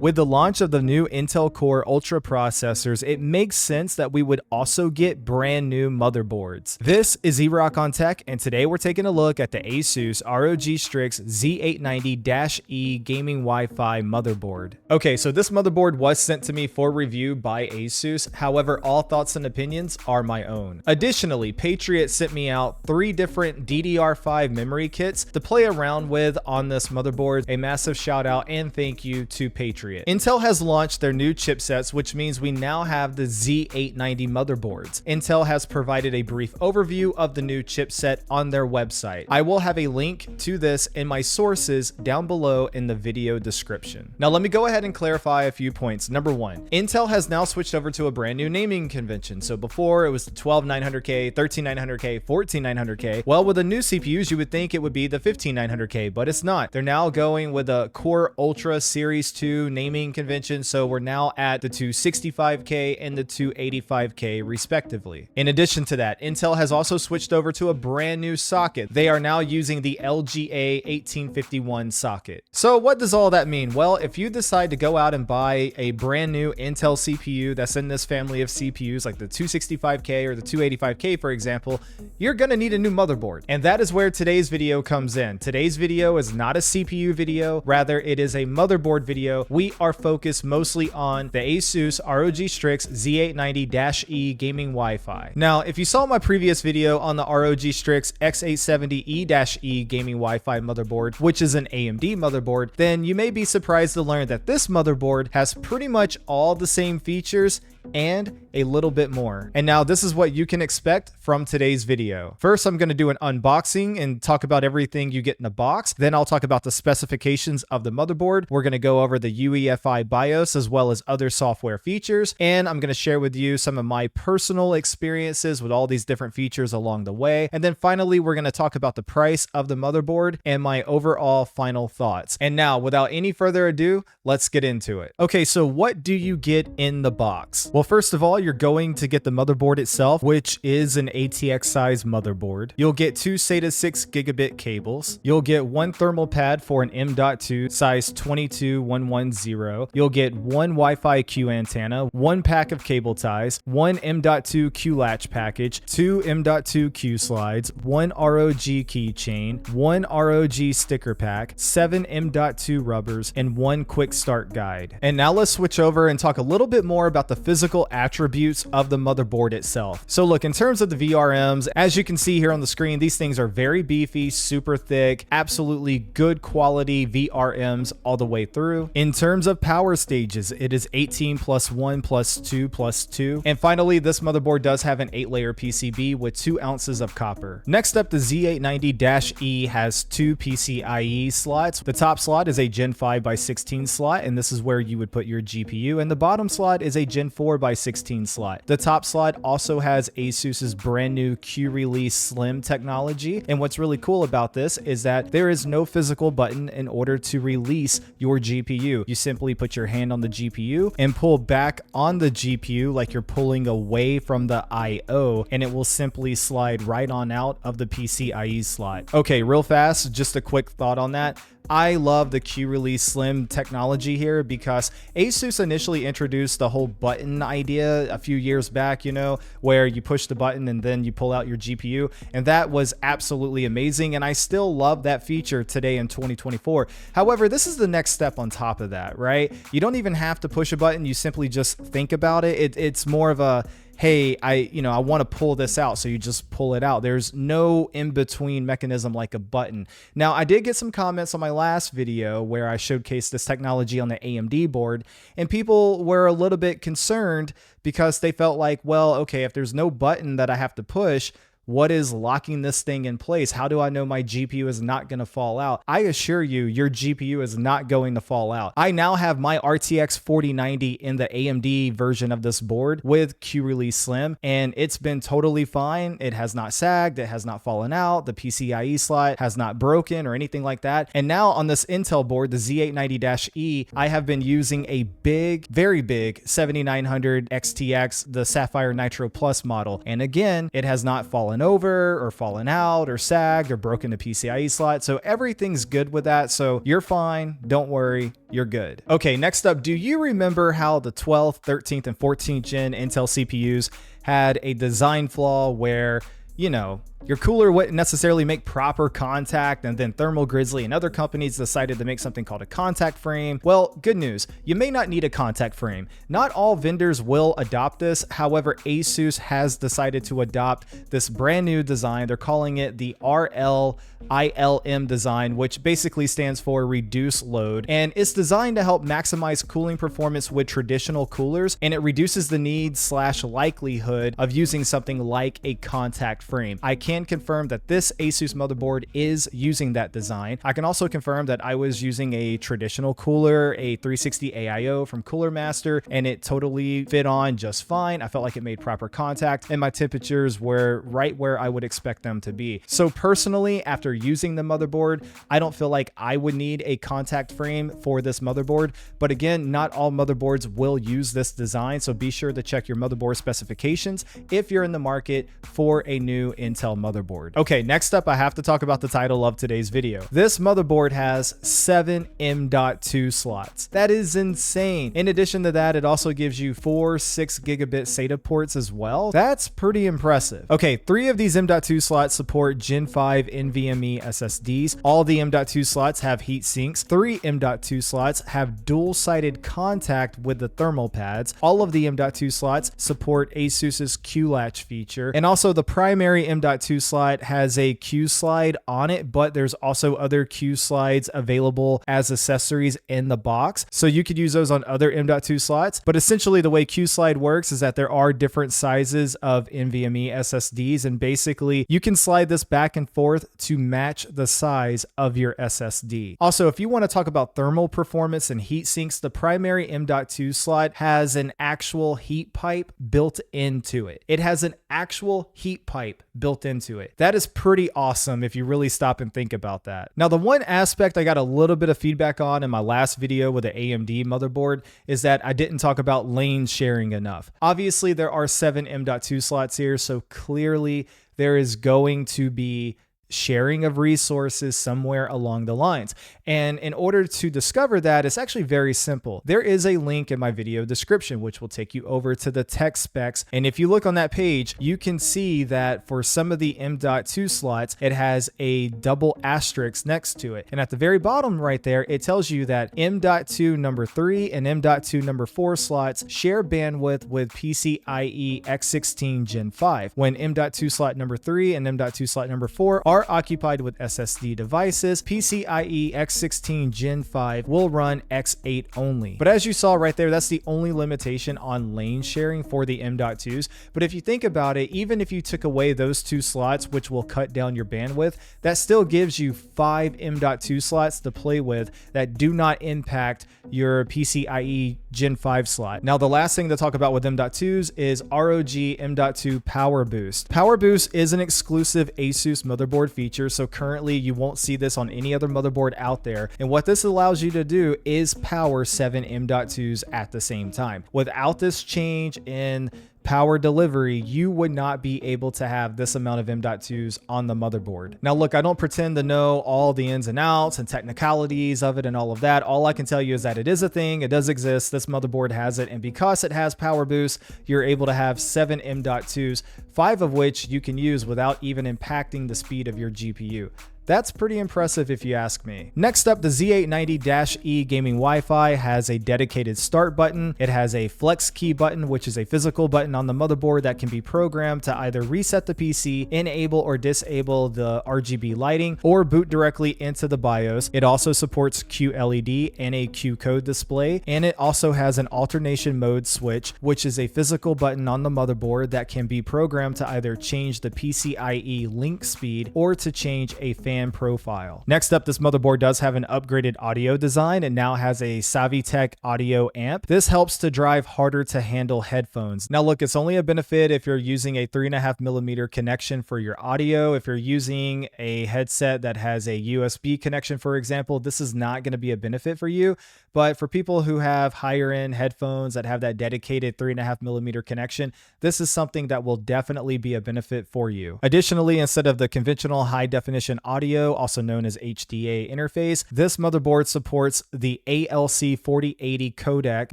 With the launch of the new Intel Core Ultra processors, it makes sense that we would also get brand new motherboards. This is E-Rock on Tech, and today we're taking a look at the Asus ROG Strix Z890-E gaming Wi-Fi motherboard. Okay, so this motherboard was sent to me for review by Asus. However, all thoughts and opinions are my own. Additionally, Patriot sent me out 3 different DDR5 memory kits to play around with on this motherboard. A massive shout out and thank you to Patriot. Intel has launched their new chipsets, which means we now have the Z890 motherboards. Intel has provided a brief overview of the new chipset on their website. I will have a link to this in my sources down below in the video description. Now let me go ahead and clarify a few points. Number 1, Intel has now switched over to a brand new naming convention. So before it was the 12900K, 13900K, 14900K. Well, with the new CPUs, you would think it would be the 15900K, but it's not. They're now going with a Core Ultra Series 2 naming convention, so we're now at the 265K and the 285K respectively. In addition to that, Intel has also switched over to a brand new socket. They are now using the LGA 1851 socket. So what does all that mean? Well, if you decide to go out and buy a brand new Intel CPU that's in this family of CPUs like the 265K or the 285K, for example, you're gonna need a new motherboard. And that is where today's video comes in. Today's video is not a CPU video, rather it is a motherboard video. We are focused mostly on the Asus ROG Strix Z890-E gaming Wi-Fi. Now, if you saw my previous video on the ROG Strix X870E-E gaming Wi-Fi motherboard, which is an AMD motherboard, then you may be surprised to learn that this motherboard has pretty much all the same features and a little bit more. And now this is what you can expect from today's video. First, I'm going to do an unboxing and talk about everything you get in the box. Then I'll talk about the specifications of the motherboard. We're going to go over the UEFI Bios as well as other software features. And I'm going to share with you some of my personal experiences with all these different features along the way. And then finally, we're going to talk about the price of the motherboard and my overall final thoughts. And now, without any further ado, let's get into it. Okay, so what do you get in the box? Well, first of all, you're going to get the motherboard itself, which is an ATX size motherboard. You'll get 2 SATA 6 gigabit cables. You'll get 1 thermal pad for an M.2 size 22110. You'll get 1 Wi-Fi Q antenna, 1 pack of cable ties, 1 M.2 Q-Latch package, 2 M.2 Q slides, 1 ROG keychain, 1 ROG sticker pack, 7 M.2 rubbers, and 1 quick start guide. And now let's switch over and talk a little bit more about the physical attributes of the motherboard itself. So look, in terms of the VRMs, as you can see here on the screen, these things are very beefy, super thick, absolutely good quality VRMs all the way through. In terms of power stages, it is 18 plus 1 plus 2 plus 2. And finally, this motherboard does have an 8-layer PCB with 2 ounces of copper. Next up, the Z890-E has 2 PCIe slots. The top slot is a Gen 5 by 16 slot, and this is where you would put your GPU, and the bottom slot is a Gen 4 by 16 slot. The top slot also has Asus's brand new Q-Release Slim technology, and what's really cool about this is that there is no physical button in order to release your GPU. You simply put your hand on the GPU and pull back on the GPU like you're pulling away from the I/O, and it will simply slide right on out of the PCIe slot. Okay, real fast, just a quick thought on that. I love the Q-Release Slim technology here because Asus initially introduced the whole button idea a few years back, you know, where you push the button and then you pull out your GPU, and that was absolutely amazing, and I still love that feature today in 2024. However, this is the next step on top of that, right? You don't even have to push a button, you simply just think about it. It's more of a, hey, I want to pull this out, so you just pull it out. There's no in-between mechanism like a button. Now, I did get some comments on my last video where I showcased this technology on the AMD board, and people were a little bit concerned because they felt like, well, okay, if there's no button that I have to push, what is locking this thing in place? How do I know my GPU is not going to fall out? I assure you, your GPU is not going to fall out. I now have my RTX 4090 in the AMD version of this board with Q-Release Slim, and it's been totally fine. It has not sagged. It has not fallen out. The PCIe slot has not broken or anything like that. And now on this Intel board, the Z890-E, I have been using a big, very big 7900 XTX, the Sapphire Nitro Plus model. And again, it has not fallen fallen over or fallen out or sagged or broken the PCIe slot. So everything's good with that. So you're fine. Don't worry. You're good. Okay, next up, do you remember how the 12th, 13th, and 14th gen Intel CPUs had a design flaw where, you know, your cooler wouldn't necessarily make proper contact, and then Thermal Grizzly and other companies decided to make something called a contact frame? Well, good news. You may not need a contact frame. Not all vendors will adopt this. However, Asus has decided to adopt this brand new design. They're calling it the RLILM design, which basically stands for reduce load. And it's designed to help maximize cooling performance with traditional coolers, and it reduces the need / likelihood of using something like a contact frame. I can confirm that this Asus motherboard is using that design. I can also confirm that I was using a traditional cooler, a 360 AIO from Cooler Master, and it totally fit on just fine. I felt like it made proper contact, and my temperatures were right where I would expect them to be. So personally, after using the motherboard, I don't feel like I would need a contact frame for this motherboard. But again, not all motherboards will use this design, so be sure to check your motherboard specifications if you're in the market for a new Intel motherboard. Okay, next up, I have to talk about the title of today's video. This motherboard has 7 M.2 slots. That is insane. In addition to that, it also gives you 4 6 gigabit SATA ports as well. That's pretty impressive. Okay, 3 of these M.2 slots support Gen 5 NVMe SSDs. All the M.2 slots have heat sinks. 3 M.2 slots have dual-sided contact with the thermal pads. All of the M.2 slots support Asus's Q-Latch feature. And also the primary M.2 slot has a Q slide on it, but there's also other Q slides available as accessories in the box. So you could use those on other M.2 slots. But essentially the way Q slide works is that there are different sizes of NVMe SSDs, and basically you can slide this back and forth to match the size of your SSD. Also, if you want to talk about thermal performance and heat sinks, the primary M.2 slot has an actual heat pipe built into it. It has an actual heat pipe built into it. That is pretty awesome if you really stop and think about that. Now, the one aspect I got a little bit of feedback on in my last video with the AMD motherboard is that I didn't talk about lane sharing enough. Obviously, there are 7 M.2 slots here, so clearly there is going to be sharing of resources somewhere along the lines. And in order to discover that, it's actually very simple. There is a link in my video description, which will take you over to the tech specs. And if you look on that page, you can see that for some of the M.2 slots, it has a double asterisk next to it. And at the very bottom right there, it tells you that M.2 number 3 and M.2 number 4 slots share bandwidth with PCIe X16 Gen 5, when M.2 slot number 3 and M.2 slot number 4 are occupied with SSD devices. PCIe X16 Gen 5 will run X8 only. But as you saw right there, that's the only limitation on lane sharing for the M.2s. But if you think about it, even if you took away those 2 slots, which will cut down your bandwidth, that still gives you 5 M.2 slots to play with that do not impact your PCIe Gen 5 slot. Now, the last thing to talk about with M.2s is ROG M.2 PowerBoost. PowerBoost is an exclusive Asus motherboard feature, so currently you won't see this on any other motherboard out there. And what this allows you to do is power 7 M.2s at the same time. Without this change in power delivery, you would not be able to have this amount of M.2s on the motherboard. Now look, I don't pretend to know all the ins and outs and technicalities of it and all of that. All I can tell you is that it is a thing, it does exist, this motherboard has it, and because it has power boost, you're able to have 7 M.2s, 5 of which you can use without even impacting the speed of your GPU. That's pretty impressive if you ask me. Next up, the Z890-E gaming Wi-Fi has a dedicated start button. It has a flex key button, which is a physical button on the motherboard that can be programmed to either reset the PC, enable or disable the RGB lighting, or boot directly into the BIOS. It also supports QLED and a Q code display, and it also has an alternation mode switch, which is a physical button on the motherboard that can be programmed to either change the PCIe link speed or to change a fan fan profile. Next up, this motherboard does have an upgraded audio design. It now has a Savitech audio amp. This helps to drive harder to handle headphones. Now look, it's only a benefit if you're using a 3.5mm connection for your audio. If you're using a headset that has a USB connection, for example, this is not going to be a benefit for you. But for people who have higher end headphones that have that dedicated 3.5mm connection, this is something that will definitely be a benefit for you. Additionally, instead of the conventional high definition audio, also known as HDA interface, this motherboard supports the ALC 4080 codec,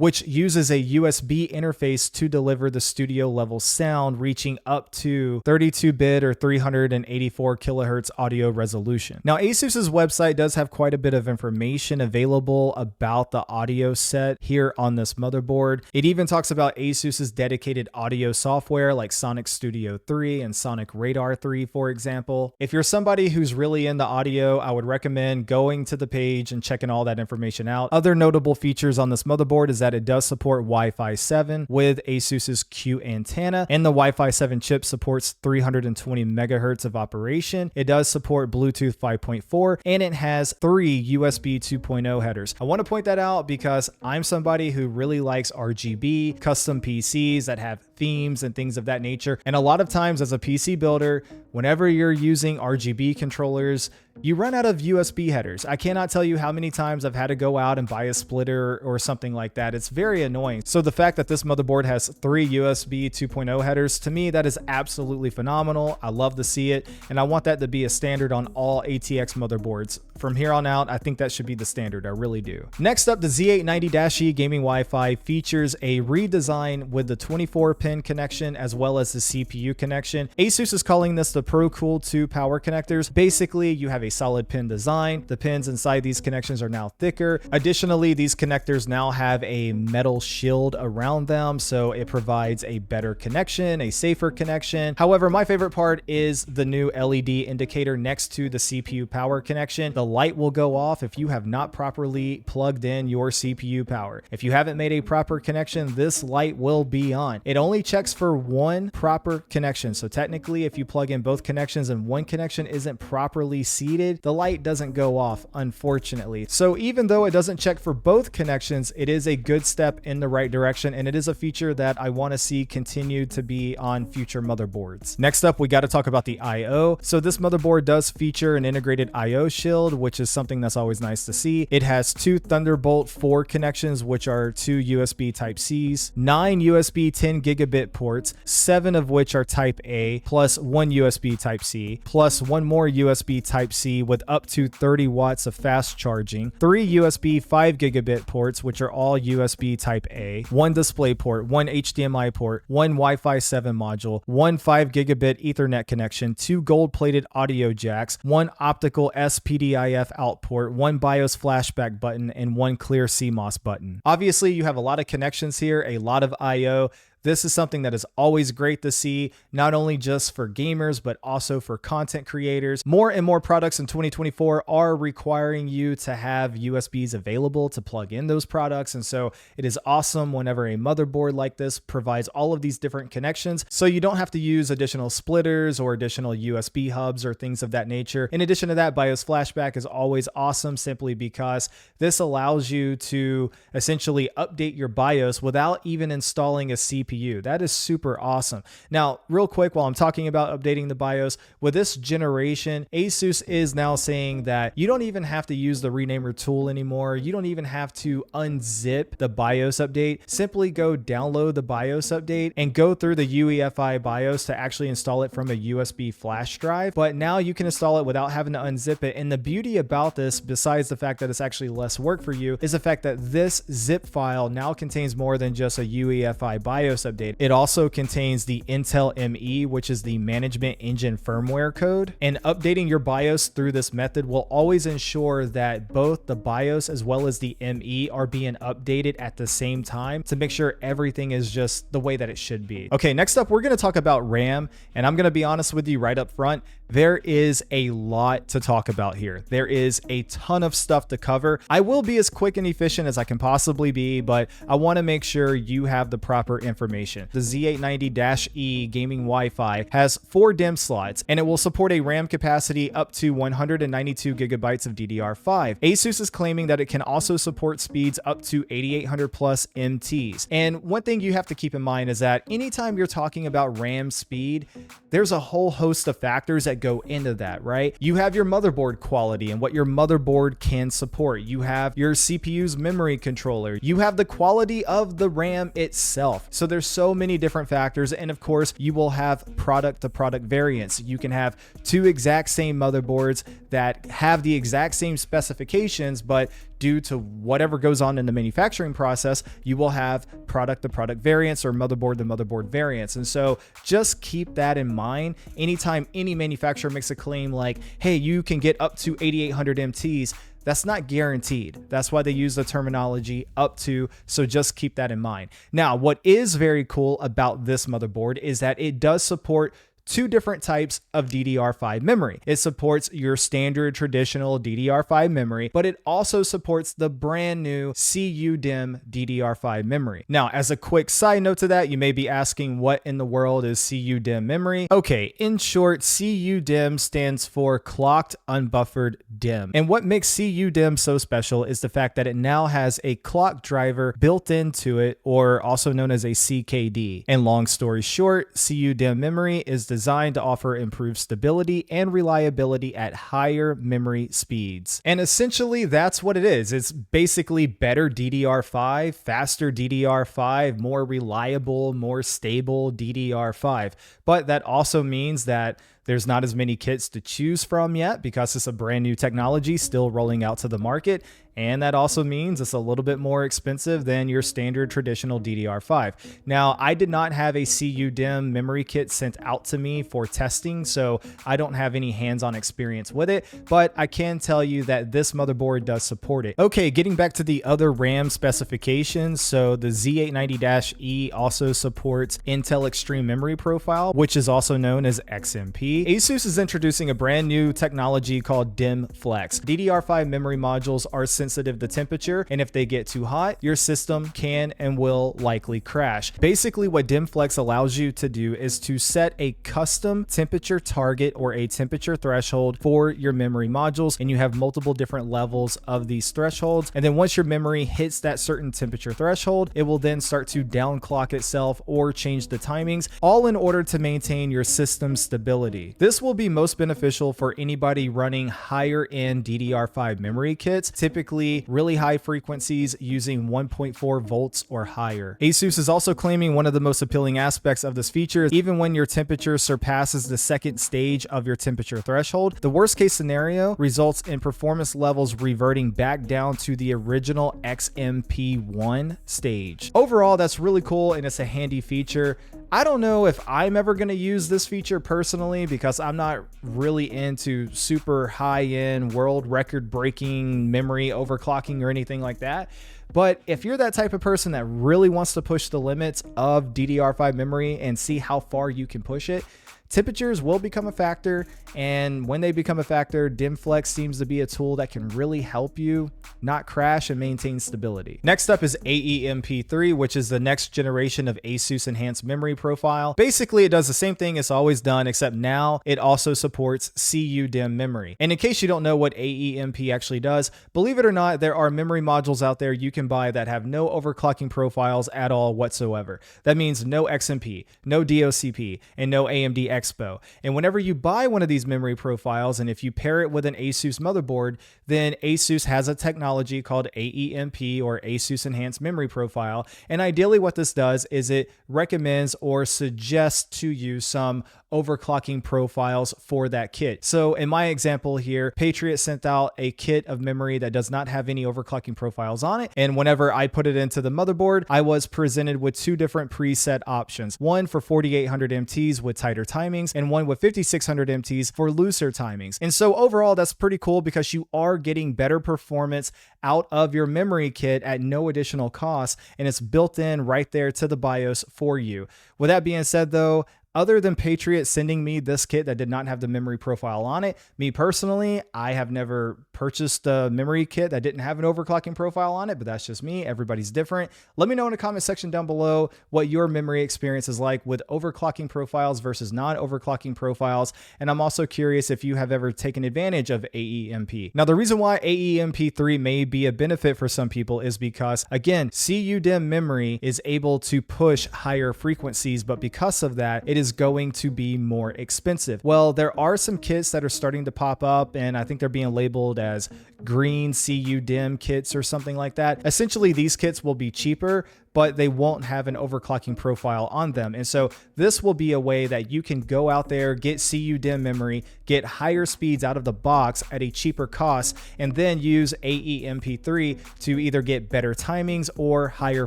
which uses a USB interface to deliver the studio level sound, reaching up to 32-bit or 384 kilohertz audio resolution. Now, Asus's website does have quite a bit of information available about the audio set here on this motherboard. It even talks about Asus's dedicated audio software like Sonic Studio 3 and Sonic Radar 3, for example. If you're somebody who's really into audio, I would recommend going to the page and checking all that information out. Other notable features on this motherboard is that it does support Wi-Fi 7 with Asus's Q-Antenna, and the Wi-Fi 7 chip supports 320 megahertz of operation. It does support Bluetooth 5.4, and it has 3 USB 2.0 headers. I want to point that out because I'm somebody who really likes RGB, custom PCs that have themes and things of that nature. And a lot of times as a PC builder, whenever you're using RGB controllers, you run out of USB headers. I cannot tell you how many times I've had to go out and buy a splitter or something like that. It's very annoying. So the fact that this motherboard has 3 USB 2.0 headers, to me, that is absolutely phenomenal. I love to see it, and I want that to be a standard on all ATX motherboards. From here on out, I think that should be the standard. I really do. Next up, the Z890-E gaming Wi-Fi features a redesign with the 24-pin connection as well as the CPU connection. Asus is calling this the ProCool Power Connectors. Basically, you have a solid pin design. The pins inside these connections are now thicker. Additionally, these connectors now have a metal shield around them, so it provides a better connection, a safer connection. However, my favorite part is the new LED indicator next to the CPU power connection. The light will go off if you have not properly plugged in your CPU power. If you haven't made a proper connection, this light will be on. It only checks for one proper connection. So technically, if you plug in both connections and one connection isn't properly seated, the light doesn't go off, unfortunately. So even though it doesn't check for both connections, it is a good step in the right direction, and it is a feature that I want to see continue to be on future motherboards. Next up, we got to talk about the I/O. So this motherboard does feature an integrated I/O shield, which is something that's always nice to see. It has 2 Thunderbolt 4 connections, which are 2 USB Type-Cs, 9 USB 10 gigabit ports, 7 of which are Type A, plus 1 USB Type-C, plus 1 more USB Type-C with up to 30 watts of fast charging, 3 USB 5 gigabit ports, which are all USB Type A, 1 display port, 1 HDMI port, 1 Wi-Fi 7 module, 1 5 gigabit Ethernet connection, 2 gold-plated audio jacks, 1 optical SPDIF out port, 1 BIOS flashback button, and 1 clear CMOS button. Obviously, you have a lot of connections here, a lot of I/O. This is something that is always great to see, not only just for gamers, but also for content creators. More and more products in 2024 are requiring you to have USBs available to plug in those products. And so it is awesome whenever a motherboard like this provides all of these different connections, so you don't have to use additional splitters or additional USB hubs or things of that nature. In addition to that, BIOS flashback is always awesome simply because this allows you to essentially update your BIOS without even installing a CPU. That is super awesome. Now, real quick, while I'm talking about updating the BIOS, with this generation, Asus is now saying that you don't even have to use the renamer tool anymore. You don't even have to unzip the BIOS update. Simply go download the BIOS update and go through the UEFI Bios to actually install it from a USB flash drive. But now you can install it without having to unzip it. And the beauty about this, besides the fact that it's actually less work for you, is the fact that this zip file now contains more than just a UEFI Bios update. It also contains the Intel ME, which is the management engine firmware code, and updating your BIOS through this method will always ensure that both the BIOS as well as the ME are being updated at the same time to make sure everything is just the way that it should be. Okay, next up, we're going to talk about RAM, and I'm going to be honest with you right up front. There is a lot to talk about here. There is a ton of stuff to cover. I will be as quick and efficient as I can possibly be, but I want to make sure you have the proper information information. The Z890-E gaming Wi-Fi has 4 DIMM slots, and it will support a RAM capacity up to 192 gigabytes of DDR5. Asus is claiming that it can also support speeds up to 8800 plus M.2s. And one thing you have to keep in mind is that anytime you're talking about RAM speed, there's a whole host of factors that go into that, right? You have your motherboard quality and what your motherboard can support. You have your CPU's memory controller. You have the quality of the RAM itself. So there's so many different factors. And of course, you will have product to product variance. You can have 2 exact same motherboards that have the exact same specifications, but due to whatever goes on in the manufacturing process, you will have product to product variance or motherboard to motherboard variance. And so just keep that in mind. Anytime any manufacturer makes a claim like, hey, you can get up to 8800 M.2s, that's not guaranteed. That's why they use the terminology up to, so just keep that in mind. Now, what is very cool about this motherboard is that it does support 2 different types of DDR5 memory. It supports your standard traditional DDR5 memory, but it also supports the brand new CU-DIMM DDR5 memory. Now, as a quick side note to that, you may be asking what in the world is CU-DIMM memory? Okay, in short, CU-DIMM stands for clocked unbuffered DIMM. And what makes CU-DIMM so special is the fact that it now has a clock driver built into it, or also known as a CKD. And long story short, CU-DIMM memory is designed to offer improved stability and reliability at higher memory speeds. And essentially that's what it is. It's basically better DDR5, faster DDR5, more reliable, more stable DDR5. But that also means that there's not as many kits to choose from yet because it's a brand new technology still rolling out to the market. And that also means it's a little bit more expensive than your standard traditional DDR5. Now, I did not have a CU-DIMM memory kit sent out to me for testing, so I don't have any hands-on experience with it, but I can tell you that this motherboard does support it. Okay, getting back to the other RAM specifications. So the Z890-E also supports Intel Extreme Memory Profile, which is also known as XMP. Asus is introducing a brand new technology called DIMM Flex. DDR5 memory modules are sensitive to temperature, and if they get too hot, your system can and will likely crash. Basically, what DIMM Flex allows you to do is to set a custom temperature target or a temperature threshold for your memory modules, and you have multiple different levels of these thresholds. And then once your memory hits that certain temperature threshold, it will then start to downclock itself or change the timings, all in order to maintain your system's stability. This will be most beneficial for anybody running higher end DDR5 memory kits, typically really high frequencies using 1.4 volts or higher. Asus is also claiming one of the most appealing aspects of this feature is even when your temperature surpasses the second stage of your temperature threshold, the worst case scenario results in performance levels reverting back down to the original XMP1 stage. Overall, that's really cool and it's a handy feature. I don't know if I'm ever going to use this feature personally because I'm not really into super high-end world record breaking memory overclocking or anything like that. But if you're that type of person that really wants to push the limits of DDR5 memory and see how far you can push it, temperatures will become a factor, and when they become a factor, DIMM Flex seems to be a tool that can really help you not crash and maintain stability. Next up is AEMP3, which is the next generation of Asus Enhanced Memory Profile. Basically, it does the same thing it's always done, except now it also supports CU-DIMM memory. And in case you don't know what AEMP actually does, believe it or not, there are memory modules out there you can buy that have no overclocking profiles at all whatsoever. That means no XMP, no DOCP, and no AMD Expo. And whenever you buy one of these memory profiles, and if you pair it with an Asus motherboard, then Asus has a technology called AEMP, or Asus Enhanced Memory Profile. And ideally what this does is it recommends or suggests to you some overclocking profiles for that kit. So in my example here, Patriot sent out a kit of memory that does not have any overclocking profiles on it. And whenever I put it into the motherboard, I was presented with 2 different preset options. One for 4800 M.2s with tighter timings, and one with 5600 M.2s for looser timings. And so overall, that's pretty cool because you are getting better performance out of your memory kit at no additional cost, and it's built in right there to the BIOS for you. With that being said though, other than Patriot sending me this kit that did not have the memory profile on it, me personally, I have never purchased a memory kit that didn't have an overclocking profile on it, but that's just me. Everybody's different. Let me know in the comment section down below what your memory experience is like with overclocking profiles versus non-overclocking profiles. And I'm also curious if you have ever taken advantage of AEMP. Now, the reason why AEMP3 may be a benefit for some people is because, again, CU-DIMM memory is able to push higher frequencies, but because of that, it is going to be more expensive. Well, there are some kits that are starting to pop up, and I think they're being labeled as green CU-DIMM kits or something like that. Essentially, these kits will be cheaper, but they won't have an overclocking profile on them. And so this will be a way that you can go out there, get CU-DIMM memory, get higher speeds out of the box at a cheaper cost, and then use AEMP3 to either get better timings or higher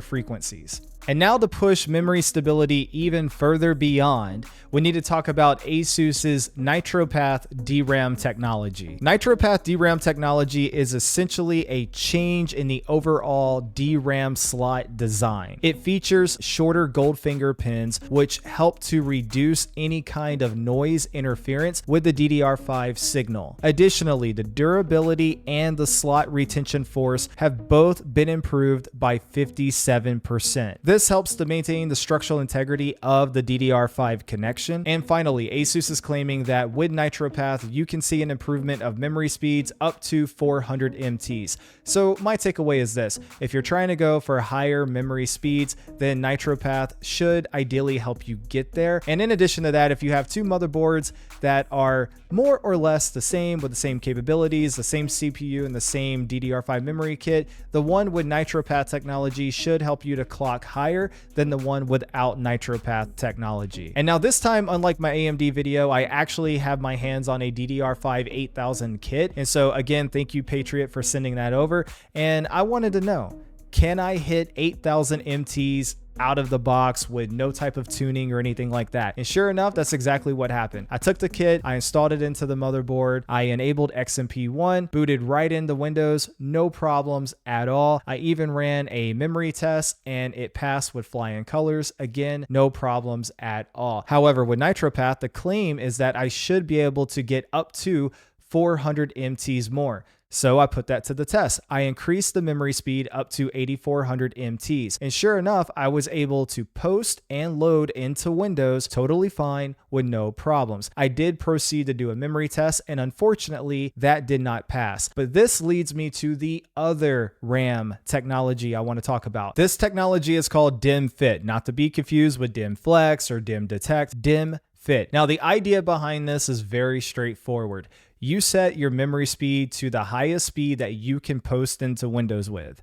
frequencies. And now to push memory stability even further beyond, we need to talk about Asus's NITROPATH DRAM technology. NITROPATH DRAM technology is essentially a change in the overall DRAM slot design. It features shorter Goldfinger pins, which help to reduce any kind of noise interference with the DDR5 signal. Additionally, the durability and the slot retention force have both been improved by 57%. This helps to maintain the structural integrity of the DDR5 connection. And finally, Asus is claiming that with NITROPATH, you can see an improvement of memory speeds up to 400 M.2s. So my takeaway is this: if you're trying to go for higher memory speeds, then NITROPATH should ideally help you get there. And in addition to that, if you have two motherboards that are more or less the same with the same capabilities, the same CPU and the same DDR5 memory kit, the one with NITROPATH technology should help you to clock higher than the one without NITROPATH technology. And now this time, unlike my AMD video, I actually have my hands on a DDR5 8000 kit. And so again, thank you Patriot for sending that over. And I wanted to know, can I hit 8000 M.2s out of the box with no type of tuning or anything like that? And sure enough, that's exactly what happened. I took the kit, I installed it into the motherboard, I enabled XMP1, booted right into Windows, no problems at all. I even ran a memory test and it passed with flying colors. Again, no problems at all. However, with NITROPATH, the claim is that I should be able to get up to 400 M.2s more. So I put that to the test. I increased the memory speed up to 8400 M.2s. And sure enough, I was able to post and load into Windows totally fine with no problems. I did proceed to do a memory test, and unfortunately, that did not pass. But this leads me to the other RAM technology I want to talk about. This technology is called DIMM Fit, not to be confused with DIMM Flex or DIMM Detect. DIMM Fit. Now, the idea behind this is very straightforward. You set your memory speed to the highest speed that you can post into Windows with.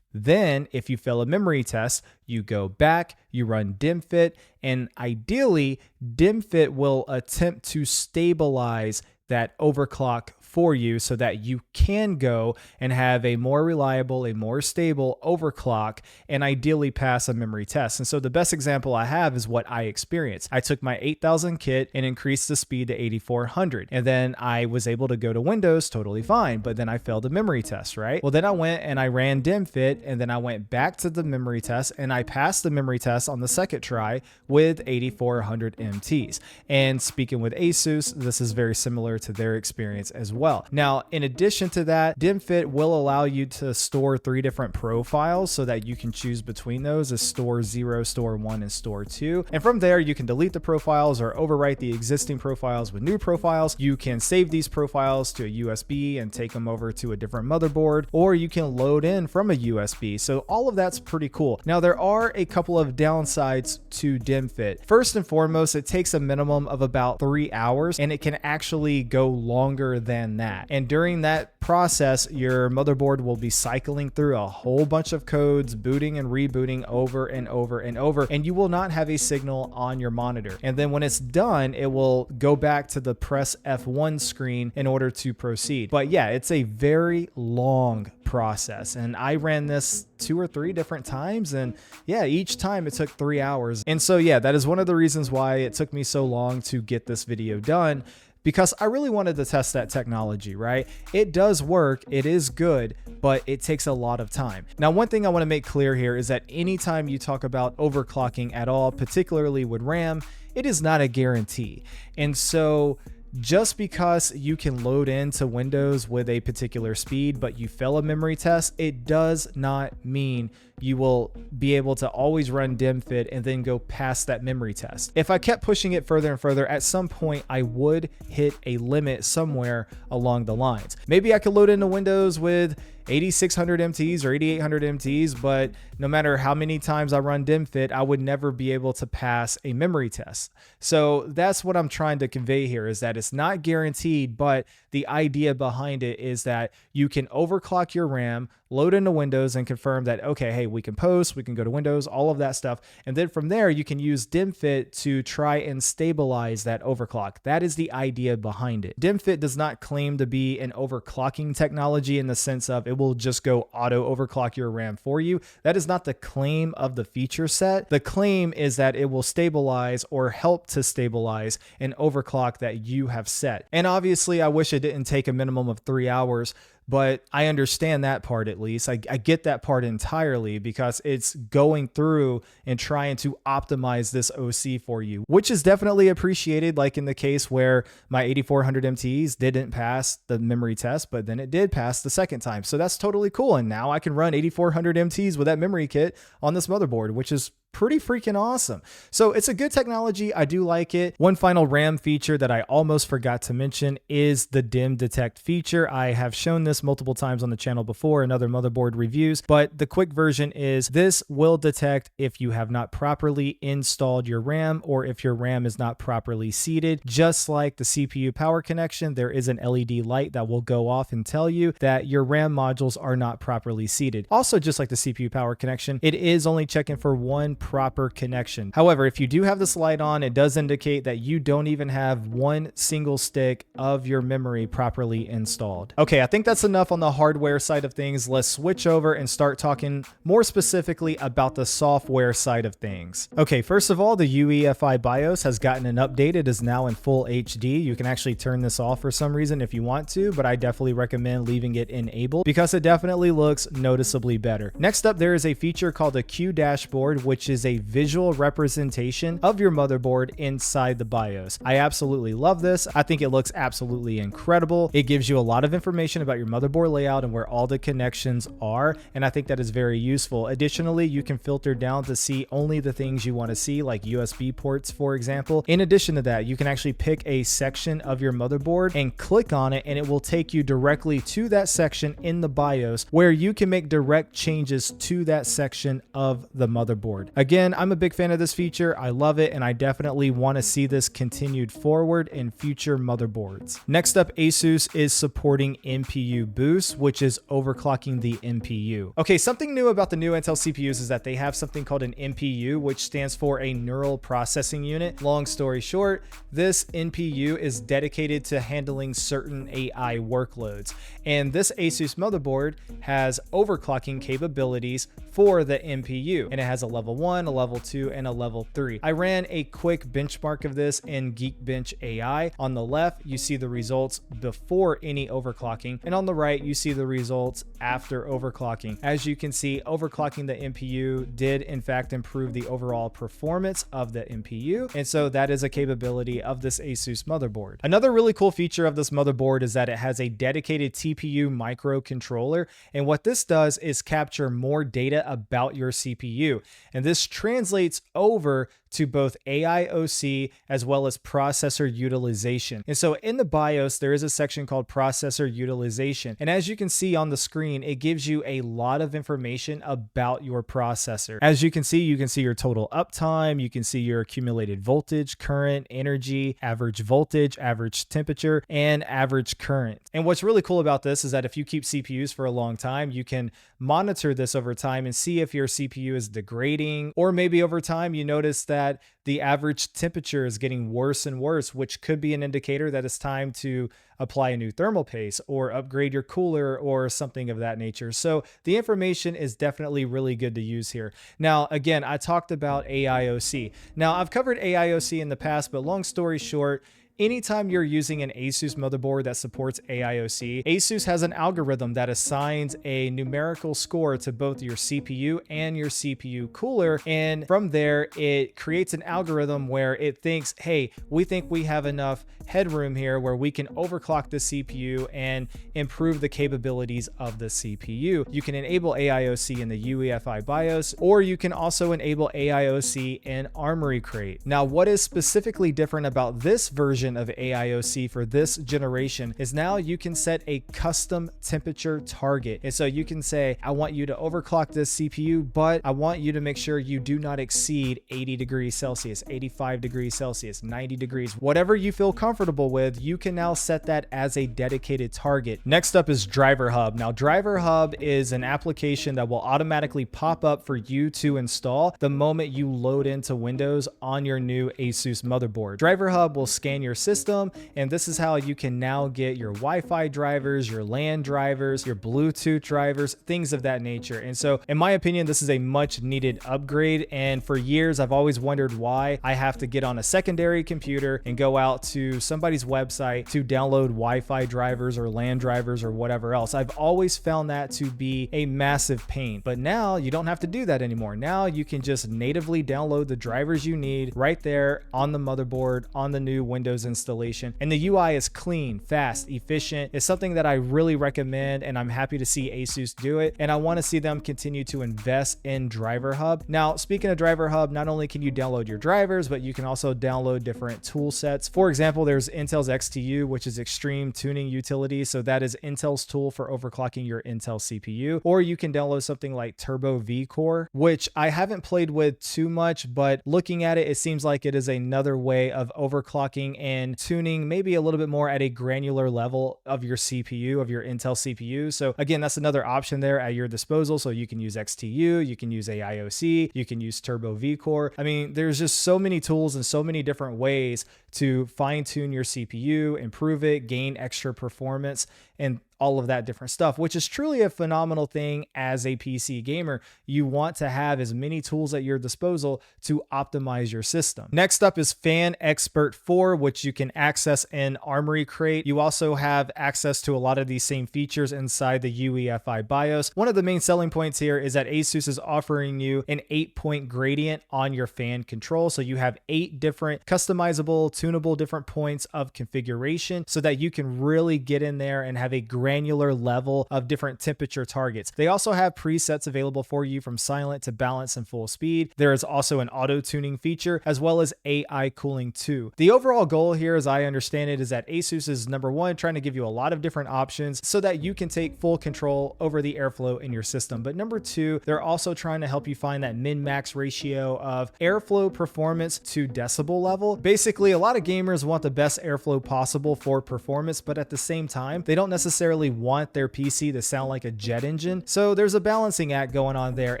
Then, if you fail a memory test, you go back, you run DIMM Fit, and ideally, DIMM Fit will attempt to stabilize that overclock for you so that you can go and have a more reliable, a more stable overclock, and ideally pass a memory test. And so the best example I have is what I experienced. I took my 8000 kit and increased the speed to 8400, and then I was able to go to Windows totally fine, but then I failed a memory test, right? Well, then I went and I ran DIMM Fit, and then I went back to the memory test and I passed the memory test on the second try with 8400 M.2s. And speaking with Asus, this is very similar to their experience as well. Now, in addition to that, DIMM Fit will allow you to store 3 different profiles so that you can choose between those as store 0, store 1, and store 2. And from there, you can delete the profiles or overwrite the existing profiles with new profiles. You can save these profiles to a USB and take them over to a different motherboard, or you can load in from a USB. So all of that's pretty cool. Now, there are a couple of downsides to DIMM Fit. First and foremost, it takes a minimum of about 3 hours, and it can actually go longer than that. And during that process, your motherboard will be cycling through a whole bunch of codes, booting and rebooting over and over and over, and you will not have a signal on your monitor. And then when it's done, it will go back to the press F1 screen in order to proceed. But yeah, it's a very long process, and I ran this 2 or 3 different times, and yeah, each time it took 3 hours. And so yeah, that is one of the reasons why it took me so long to get this video done. because I really wanted to test that technology, right? It does work, it is good, but it takes a lot of time. Now, one thing I want to make clear here is that anytime you talk about overclocking at all, particularly with RAM, it is not a guarantee. And so just because you can load into Windows with a particular speed, but you fail a memory test, it does not mean you will be able to always run DIMM fit and then go past that memory test. If I kept pushing it further and further, at some point I would hit a limit somewhere along the lines. Maybe I could load into Windows with 8600 MTs or 8800 MTs, but no matter how many times I run DIMM fit, I would never be able to pass a memory test. So that's what I'm trying to convey here, is that it's not guaranteed, but the idea behind it is that you can overclock your RAM, load into Windows and confirm that, okay, hey, we can post, we can go to Windows, all of that stuff. And then from there, you can use DIMM fit to try and stabilize that overclock. That is the idea behind it. DIMM fit does not claim to be an overclocking technology in the sense of it will just go auto overclock your RAM for you. That is not the claim of the feature set. The claim is that it will stabilize or help to stabilize an overclock that you have set. And obviously, I wish it didn't take a minimum of 3 hours, but I understand that part at least. I get that part entirely because it's going through and trying to optimize this OC for you, which is definitely appreciated, like in the case where my 8400 MTs didn't pass the memory test, but then it did pass the second time. So that's totally cool. And now I can run 8400 MTs with that memory kit on this motherboard, which is pretty freaking awesome. So it's a good technology. I do like it. One final RAM feature that I almost forgot to mention is the DIMM detect feature. I have shown this multiple times on the channel before in other motherboard reviews, but the quick version is this will detect if you have not properly installed your RAM or if your RAM is not properly seated. Just like the CPU power connection, there is an LED light that will go off and tell you that your RAM modules are not properly seated. Also, just like the CPU power connection, it is only checking for one proper connection. However, if you do have this light on, it does indicate that you don't even have one single stick of your memory properly installed. Okay, I think that's enough on the hardware side of things. Let's switch over and start talking more specifically about the software side of things. Okay, first of all, the UEFI Bios has gotten an update. It is now in full HD. You can actually turn this off for some reason if you want to, but I definitely recommend leaving it enabled because it definitely looks noticeably better. Next up, there is a feature called the Q dashboard, which is a visual representation of your motherboard inside the BIOS. I absolutely love this. I think it looks absolutely incredible. It gives you a lot of information about your motherboard layout and where all the connections are, and I think that is very useful. Additionally, you can filter down to see only the things you want to see, like USB ports, for example. In addition to that, you can actually pick a section of your motherboard and click on it, and it will take you directly to that section in the BIOS where you can make direct changes to that section of the motherboard. Again, I'm a big fan of this feature. I love it, and I definitely want to see this continued forward in future motherboards. Next up, Asus is supporting NPU boost, which is overclocking the NPU. Okay, something new about the new Intel CPUs is that they have something called an NPU, which stands for a neural processing unit. Long story short, this NPU is dedicated to handling certain AI workloads. And this Asus motherboard has overclocking capabilities for the NPU, and it has a level 1, a level 2, and a level 3. I ran a quick benchmark of this in Geekbench AI. On the left, you see the results before any overclocking, and on the right, you see the results after overclocking. As you can see, overclocking the NPU did in fact improve the overall performance of the NPU, and so that is a capability of this Asus motherboard. Another really cool feature of this motherboard is that it has a dedicated TPU microcontroller, and what this does is capture more data about your CPU, and this translates over to both AIOC as well as processor utilization. And so in the BIOS, there is a section called processor utilization. And as you can see on the screen, it gives you a lot of information about your processor. As you can see your total uptime, you can see your accumulated voltage, current, energy, average voltage, average temperature, and average current. And what's really cool about this is that if you keep CPUs for a long time, you can monitor this over time and see if your CPU is degrading, or maybe over time you notice that the average temperature is getting worse and worse, which could be an indicator that it's time to apply a new thermal paste or upgrade your cooler or something of that nature. So the information is definitely really good to use here. Now, again, I talked about AIOC. Now, I've covered AIOC in the past, but long story short, anytime you're using an Asus motherboard that supports AIOC, Asus has an algorithm that assigns a numerical score to both your CPU and your CPU cooler. And from there, it creates an algorithm where it thinks, hey, we think we have enough headroom here where we can overclock the CPU and improve the capabilities of the CPU. You can enable AIOC in the UEFI Bios, or you can also enable AIOC in Armory Crate. Now, what is specifically different about this version of AIOC for this generation is now you can set a custom temperature target. And so you can say, I want you to overclock this CPU, but I want you to make sure you do not exceed 80 degrees Celsius, 85 degrees Celsius, 90 degrees, whatever you feel comfortable with. You can now set that as a dedicated target. Next up is Driverhub. Now, Driverhub is an application that will automatically pop up for you to install the moment you load into Windows on your new Asus motherboard. Driverhub will scan your system, and this is how you can now get your Wi-Fi drivers, your LAN drivers, your Bluetooth drivers, things of that nature. And so, in my opinion, this is a much needed upgrade. And for years, I've always wondered why I have to get on a secondary computer and go out to somebody's website to download Wi-Fi drivers or LAN drivers or whatever else. I've always found that to be a massive pain, but now you don't have to do that anymore. Now you can just natively download the drivers you need right there on the motherboard on the new Windows installation. And the UI is clean, fast, efficient. It's something that I really recommend, and I'm happy to see Asus do it. And I want to see them continue to invest in Driverhub. Now, speaking of Driverhub, not only can you download your drivers, but you can also download different tool sets. For example, there's Intel's XTU, which is Extreme Tuning Utility. So that is Intel's tool for overclocking your Intel CPU. Or you can download something like Turbo V Core, which I haven't played with too much, but looking at it, it seems like it is another way of overclocking and tuning maybe a little bit more at a granular level of your CPU, of your Intel CPU. So again, that's another option there at your disposal. So you can use XTU, you can use AIOC, you can use Turbo V Core. I mean, there's just so many tools and so many different ways to fine tune your CPU, improve it, gain extra performance, and all of that different stuff, which is truly a phenomenal thing as a PC gamer. You want to have as many tools at your disposal to optimize your system. Next up is Fan Xpert 4, which you can access in Armory Crate. You also have access to a lot of these same features inside the UEFI BIOS. One of the main selling points here is that Asus is offering you an 8-point gradient on your fan control. So you have 8 different customizable, tunable different points of configuration so that you can really get in there and have a granular level of different temperature targets. They also have presets available for you from silent to balance and full speed. There is also an auto tuning feature as well as AI cooling too. The overall goal here, as I understand it, is that Asus is number one, trying to give you a lot of different options so that you can take full control over the airflow in your system. But number two, they're also trying to help you find that min-max ratio of airflow performance to decibel level. Basically, a lot of gamers want the best airflow possible for performance, but at the same time, they don't necessarily want their PC to sound like a jet engine. So there's a balancing act going on there,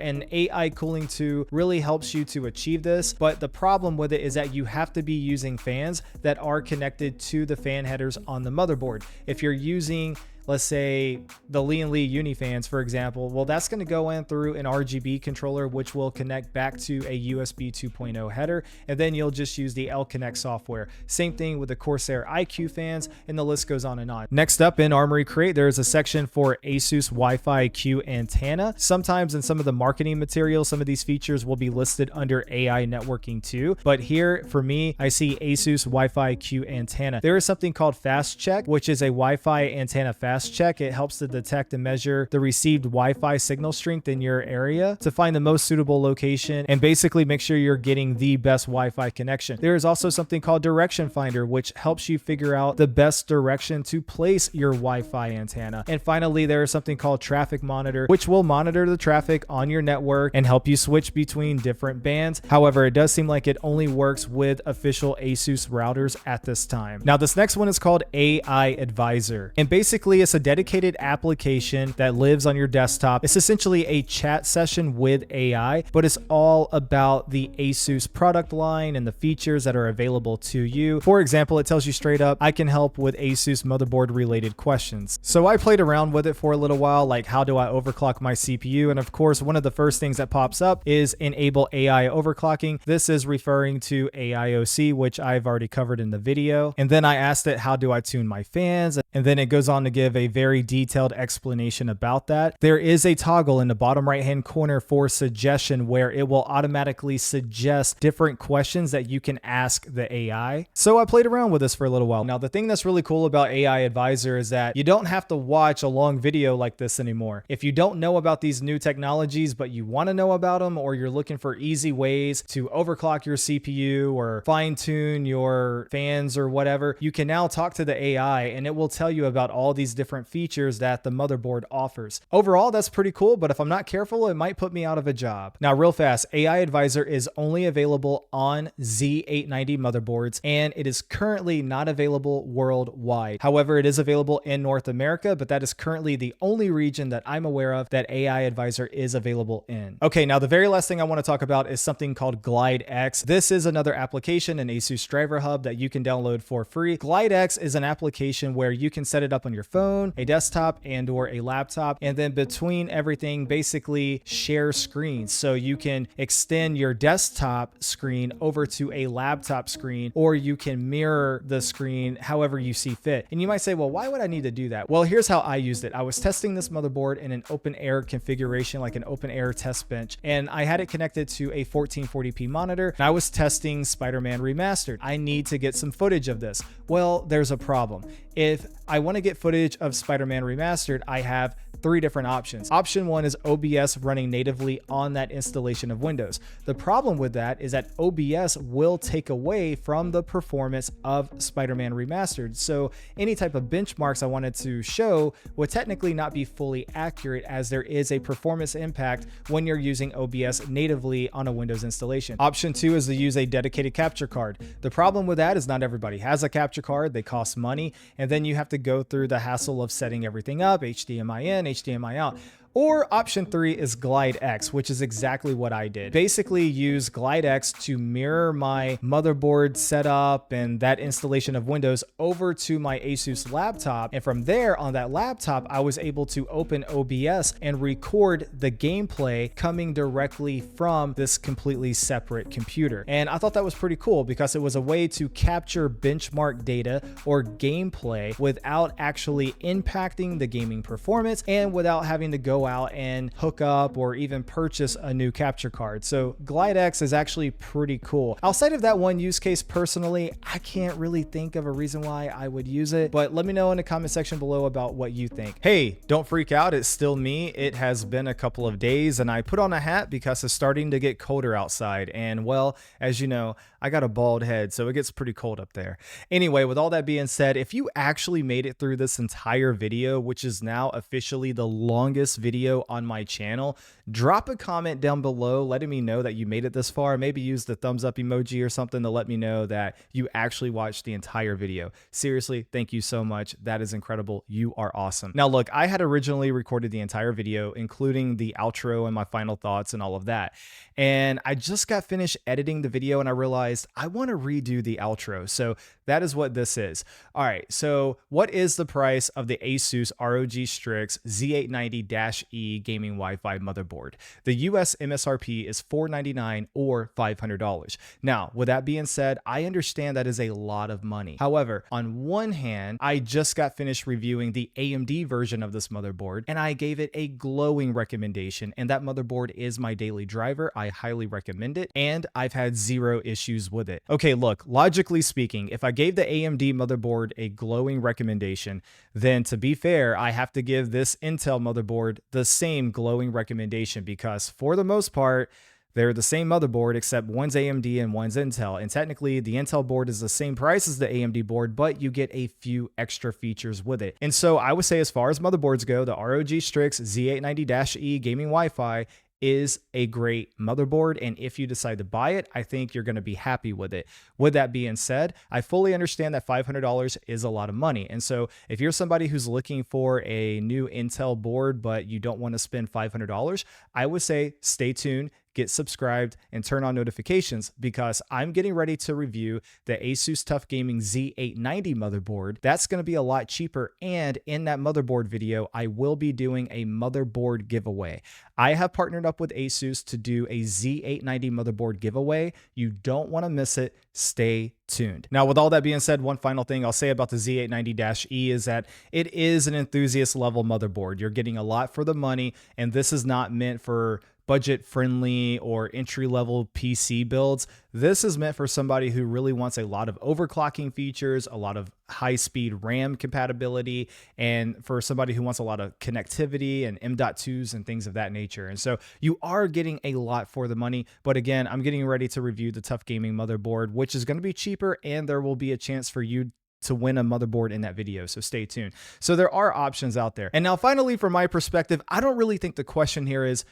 and AI cooling 2 really helps you to achieve this. But the problem with it is that you have to be using fans that are connected to the fan headers on the motherboard. If you're using, let's say, the Lee & Lee Unifans, for example, well, that's going to go in through an RGB controller, which will connect back to a USB 2.0 header, and then you'll just use the L-Connect software. Same thing with the Corsair iQ fans, and the list goes on and on. Next up in Armory Crate, there is a section for Asus Wi-Fi Q-Antenna. Sometimes in some of the marketing material, some of these features will be listed under AI networking too, but here, for me, I see Asus Wi-Fi Q-Antenna. There is something called Fast Check, which is a Wi-Fi antenna fast check. It helps to detect and measure the received Wi-Fi signal strength in your area to find the most suitable location and basically make sure you're getting the best Wi-Fi connection. There is also something called Direction Finder, which helps you figure out the best direction to place your Wi-Fi antenna. And finally, there is something called Traffic Monitor, which will monitor the traffic on your network and help you switch between different bands. However, it does seem like it only works with official Asus routers at this time. Now, this next one is called AI Advisor, and basically Basically, it's a dedicated application that lives on your desktop. It's essentially a chat session with AI, but it's all about the Asus product line and the features that are available to you. For example, it tells you straight up, I can help with Asus motherboard related questions. So I played around with it for a little while, like how do I overclock my CPU? And of course, one of the first things that pops up is enable AI overclocking. This is referring to AIOC, which I've already covered in the video. And then I asked it, how do I tune my fans? And then it goes on to give a very detailed explanation about that. There is a toggle in the bottom right-hand corner for suggestion where it will automatically suggest different questions that you can ask the AI. So I played around with this for a little while. Now, the thing that's really cool about AI Advisor is that you don't have to watch a long video like this anymore. If you don't know about these new technologies, but you want to know about them, or you're looking for easy ways to overclock your CPU or fine tune your fans or whatever, you can now talk to the AI and it will tell you about all these different features that the motherboard offers. Overall, that's pretty cool, but if I'm not careful, it might put me out of a job. Now, real fast, AI Advisor is only available on Z890 motherboards, and it is currently not available worldwide. However, it is available in North America, but that is currently the only region that I'm aware of that AI Advisor is available in. Okay, now the very last thing I want to talk about is something called GlideX. This is another application in Asus Driverhub that you can download for free. GlideX is an application where you can set it up on your phone, a desktop, and or a laptop, and then between everything, basically share screens. So you can extend your desktop screen over to a laptop screen, or you can mirror the screen however you see fit. And you might say, well, why would I need to do that? Well, here's how I used it. I was testing this motherboard in an open air configuration, like an open air test bench, and I had it connected to a 1440p monitor, and I was testing Spider-Man Remastered. I need to get some footage of this. Well, there's a problem. If I want to get footage of Spider-Man Remastered, I have three different options. Option one is OBS running natively on that installation of Windows. The problem with that is that OBS will take away from the performance of Spider-Man Remastered. So any type of benchmarks I wanted to show would technically not be fully accurate, as there is a performance impact when you're using OBS natively on a Windows installation. Option two is to use a dedicated capture card. The problem with that is not everybody has a capture card. They cost money, and then you have to go through the hassle of setting everything up, HDMI in, HDMI out. Or option three is GlideX, which is exactly what I did. Basically use GlideX to mirror my motherboard setup and that installation of Windows over to my Asus laptop. And from there, on that laptop, I was able to open OBS and record the gameplay coming directly from this completely separate computer. And I thought that was pretty cool because it was a way to capture benchmark data or gameplay without actually impacting the gaming performance and without having to go out and hook up or even purchase a new capture card. So GlideX is actually pretty cool. Outside of that one use case, personally, I can't really think of a reason why I would use it, but let me know in the comment section below about what you think. Hey, don't freak out. It's still me. It has been a couple of days and I put on a hat because it's starting to get colder outside. And well, as you know, I got a bald head, so it gets pretty cold up there. Anyway, with all that being said, if you actually made it through this entire video, which is now officially the longest video on my channel, drop a comment down below letting me know that you made it this far. Maybe use the thumbs up emoji or something to let me know that you actually watched the entire video. Seriously, thank you so much. That is incredible. You are awesome. Now look, I had originally recorded the entire video, including the outro and my final thoughts and all of that. And I just got finished editing the video and I realized I want to redo the outro. So that is what this is. All right. So what is the price of the Asus ROG Strix Z890-E gaming Wi-Fi motherboard? The US MSRP is $499 or $500. Now, with that being said, I understand that is a lot of money. However, on one hand, I just got finished reviewing the AMD version of this motherboard and I gave it a glowing recommendation, and that motherboard is my daily driver. I highly recommend it, and I've had zero issues with it. Okay, look, logically speaking, if I gave the AMD motherboard a glowing recommendation, then to be fair, I have to give this Intel motherboard the same glowing recommendation because for the most part, they're the same motherboard, except one's AMD and one's Intel. And technically, the Intel board is the same price as the AMD board, but you get a few extra features with it. And so I would say, as far as motherboards go, the ROG Strix Z890-E gaming Wi-Fi is a great motherboard, and if you decide to buy it, I think you're going to be happy with it. With that being said, I fully understand that $500 is a lot of money, and so if you're somebody who's looking for a new Intel board but you don't want to spend $500, I would say stay tuned, get subscribed, and turn on notifications, because I'm getting ready to review the Asus TUF Gaming Z890 motherboard. That's going to be a lot cheaper, and in that motherboard video, I will be doing a motherboard giveaway. I have partnered up with Asus to do a Z890 motherboard giveaway. You don't want to miss it. Stay tuned. Now, with all that being said, one final thing I'll say about the Z890-E is that it is an enthusiast level motherboard. You're getting a lot for the money, and this is not meant for budget friendly or entry level PC builds. This is meant for somebody who really wants a lot of overclocking features, a lot of high speed RAM compatibility, and for somebody who wants a lot of connectivity and M.2s and things of that nature. And so you are getting a lot for the money. But again, I'm getting ready to review the TUF Gaming motherboard, which is going to be cheaper, and there will be a chance for you to win a motherboard in that video, so stay tuned. So there are options out there. And now finally, from my perspective, I don't really think the question here is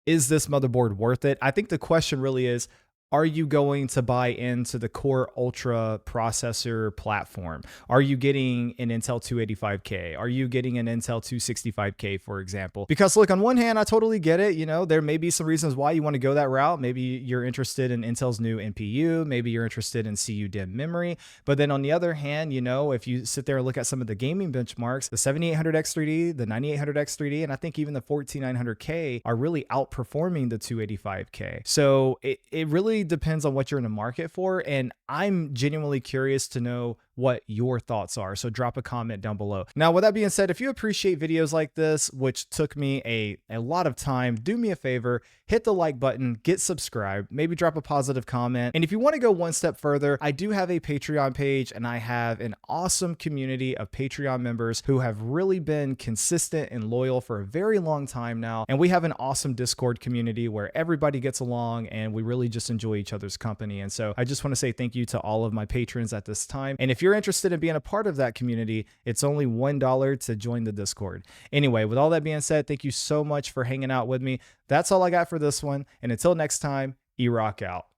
this motherboard worth it? I think the question really is, are you going to buy into the Core Ultra processor platform? Are you getting an Intel 285K? Are you getting an Intel 265K, for example? Because look, on one hand, I totally get it. You know, there may be some reasons why you want to go that route. Maybe you're interested in Intel's new NPU. Maybe you're interested in CU-DIMM memory. But then on the other hand, you know, if you sit there and look at some of the gaming benchmarks, the 7800X3D, the 9800X3D, and I think even the 14900K are really outperforming the 285K. So it really depends on what you're in the market for, and I'm genuinely curious to know what your thoughts are, so drop a comment down below. Now, with that being said, if you appreciate videos like this, which took me a lot of time, do me a favor, hit the like button, get subscribed, maybe drop a positive comment. And if you want to go one step further, I do have a Patreon page, and I have an awesome community of Patreon members who have really been consistent and loyal for a very long time now. And we have an awesome Discord community where everybody gets along and we really just enjoy each other's company. And so I just want to say thank you to all of my patrons at this time. And if you're interested in being a part of that community, it's only $1 to join the Discord. Anyway, with all that being said, thank you so much for hanging out with me. That's all I got for this one. And until next time, E-Rock out.